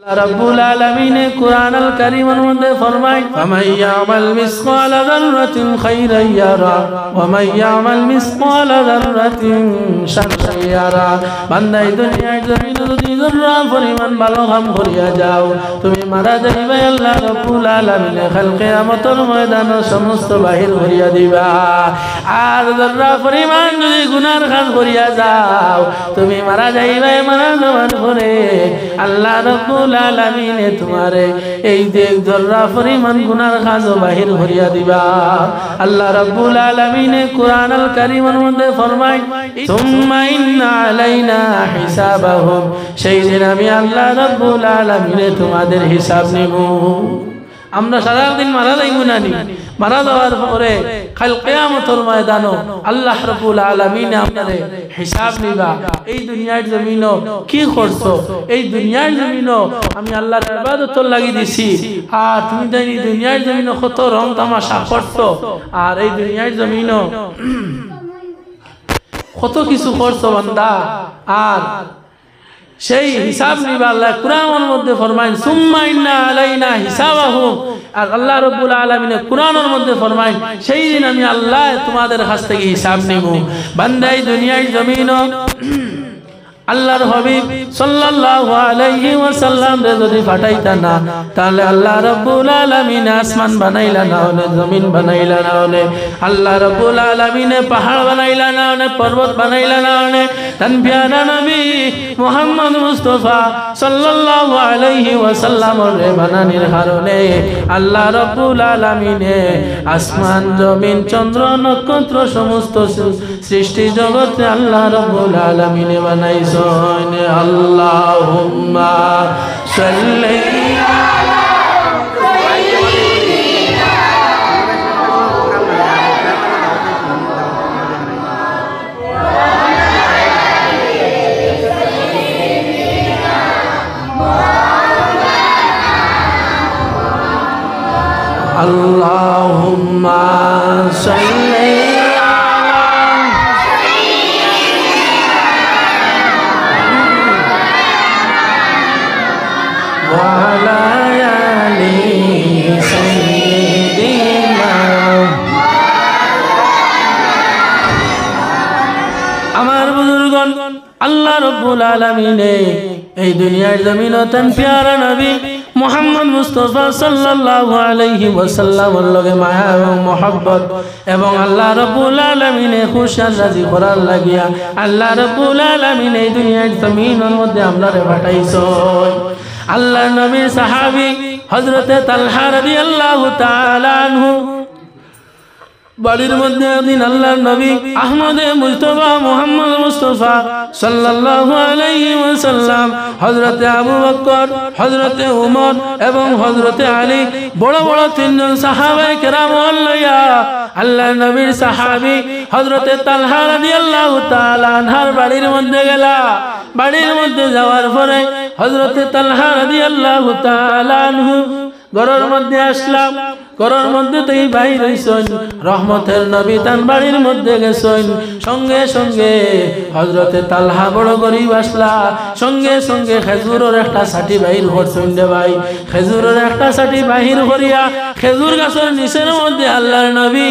रब्बुल आलमीन ने कुरान अल करीम में फरमाया फमन यअमल मिस्काल ज़र्रतिन खैरन यरा व मन यअमल मिस्काल ज़र्रतिन शर्रन यरा। বান্দা এই দুনিয়ার জমিনে যদি যুরা পরিমাণ ভালো কাম করিয়া যাও তুমি মারা যাইবে আল্লাহ রব্বুল আলামিন কাল কিয়ামতের ময়দানে সমস্ত বাহির করিয়া দিবা। আর যুরা পরিমাণ যদি গুনার কাজ করিয়া যাও তুমি মারা যাইবে, মারা যাওয়ার পরে আল্লাহ রব্বুল আলামিনে তোমারে এই দেখ যুরা পরিমাণ গুনার কাজ বাহির করিয়া দিবা। আল্লাহ রব্বুল আলামিন কুরআন আল কারীমের মধ্যে ফরমায় সুম্মা ইন্না আলাইনা হিসাবাহুম, সেই দিন আমি আল্লাহ রব্বুল আলামিন তোমাদের হিসাব নিব। আমরা সারা দিন মারা যাইব না, মারা যাওয়ার পরে কাল কিয়ামতের ময়দানে আল্লাহ রব্বুল আলামিন আপনারে হিসাব নিবা। এই দুনিয়ার জমিনও কি করছো, এই দুনিয়ার জমিনও আমি আল্লাহর ইবাদতর লাগি দিছি, আর তুমি জানি দুনিয়ার জমিনও কত রং তামাশা করছো, আর এই দুনিয়ার জমিনও কত কিছু করছো বান্দা, আর সেই হিসাব নিবা। আল্লাহ কুরআনের মধ্যে ফরমায় সুম্মা ইন্না আলাইনা হিসাবাহুম, আর আল্লাহ রাব্বুল আলামিন কুরআনের মধ্যে ফরমায় সেই দিন আমি আল্লাহ তোমাদের কাছ থেকে হিসাব নিব। বান্দা এই দুনিয়ার জমিনও আল্লাহর হাবিব সাল্লাল্লাহু আলাইহি ওয়াসাল্লাম রে যদি ফাটাইতা না, তাহলে আল্লাহ রাব্বুল আলামিন আসমান বানাইলা না হলে, জমিন বানাইলা না হলে, আল্লাহ রাব্বুল আলামিন পাহাড় বানাইলা না হলে, পর্বত বানাইলা না হলে, তান প্যারা নবী মুহাম্মদ মুস্তাফা সাল্লাল্লাহু আলাইহি ওয়াসাল্লাম রে বানানির কারণে আল্লাহ রাব্বুল আলামিন আসমান, জমিন, চন্দ্র, নক্ষত্র সমস্ত সৃষ্টি জগতে আল্লাহ রাব্বুল আলামিন বানাইছে। আল্লাহুম্মা সাল্লি আলা সাইয়্যিদিনা আল্লাহুম্মা সাল্লি আল্লাহ রাব্বুল আলামিন এই দুনিয়ার জমিনে তান প্যারা নবী মুহাম্মদ মুস্তাফা সাল্লাল্লাহু আলাইহি ওয়াসাল্লামের লগে মায়া এবং মহব্বত এবং আল্লাহ রাব্বুল আলামিন খুশি রাজি করার লাগিয়া আল্লাহ রাব্বুল আলামিন এই দুনিয়ার জমিনের মধ্যে আমরারে পাঠাইছো। আল্লাহর নবীর সাহাবী হযরতে তালহা রাদিয়াল্লাহু তাআলা আনহু বাড়ির মধ্যে একদিন আল্লাহর নবী আহমদে মুস্তাফা মুহাম্মদ মুস্তাফা সাল্লাল্লাহু আলাইহি ওয়াসাল্লাম হযরতে আবু বকর, হযরতে উমর এবং হযরতে আলী বড় বড় তিনজন সাহাবায়ে কেরাম লইয়া আল্লাহর নবীর সাহাবী হযরতে তালহা রাদিয়াল্লাহু তাআলা আনহার বাড়ির মধ্যে গেলা। বাড়ির মধ্যে যাওয়ার পরে হযরতে তালহা রাদিয়াল্লাহু তাআলা আনহু ঘরের মধ্যে আসলাম। ঘরের মধ্যে তুই বাইর হইছেন, রহমতের নবী তান বাড়ির মধ্যে গেছেন। সঙ্গে সঙ্গে হযরতে তালহা বড় গরিব আসলা, সঙ্গে সঙ্গে খেজুরের একটা সাটি বাহির করছেন রে ভাই। খেজুরের একটা সাটি বাহির করিয়া খেজুর গাছের নিচের মধ্যে আল্লাহর নবী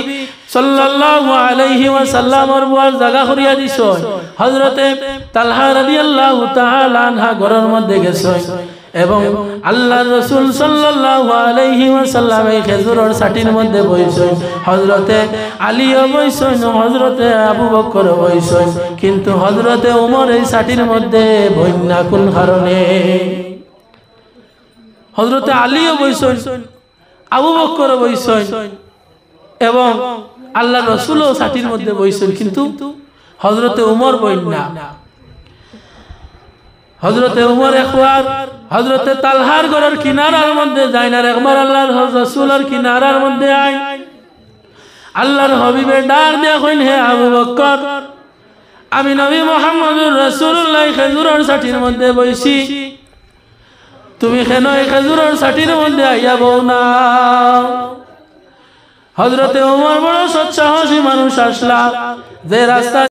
সাল্লাল্লাহু আলাইহি ওয়াসাল্লামের বুয়ার জায়গা করিয়া দিছেন। হযরতে তালহা রাদিয়াল্লাহু তাআলা আনহা ঘরের মধ্যে গেছেন এবং আল্লাহর রাসূল সাল্লাল্লাহু আলাইহি ওয়াসাল্লাম এই খেজুরের সাটির মধ্যে বইছেন। হযরতে আলীও বইছেন, হযরতে আবু বকর বইছেন, কিন্তু হযরতে ওমর এই সাটির মধ্যে বইনা কোন কারণে? হযরতে আলীও বইছেন, আবু বকর বইছেন এবং আল্লাহর রাসূলও সাটির মধ্যে বইছেন, কিন্তু হযরতে ওমর বইনা। হযরতে ওমর একবার হযরতে তালহার ঘরের কিনারার মধ্যে যায় না, একবার আল্লাহর রাসূলের কিনারার মধ্যে আয়। আল্লাহর হাবিবের ডাক দিয়া কইন, হে আবু বকর, আমি নবী মুহাম্মদুর রাসূলুল্লাহ খেজুরের সাটির মধ্যে বইছি, তুমি কেন এই খেজুরের সাটির মধ্যে আইয়া বউ না? হযরতে ওমর বড় সৎসাহসী মানুষ আসলা, যে রাস্তা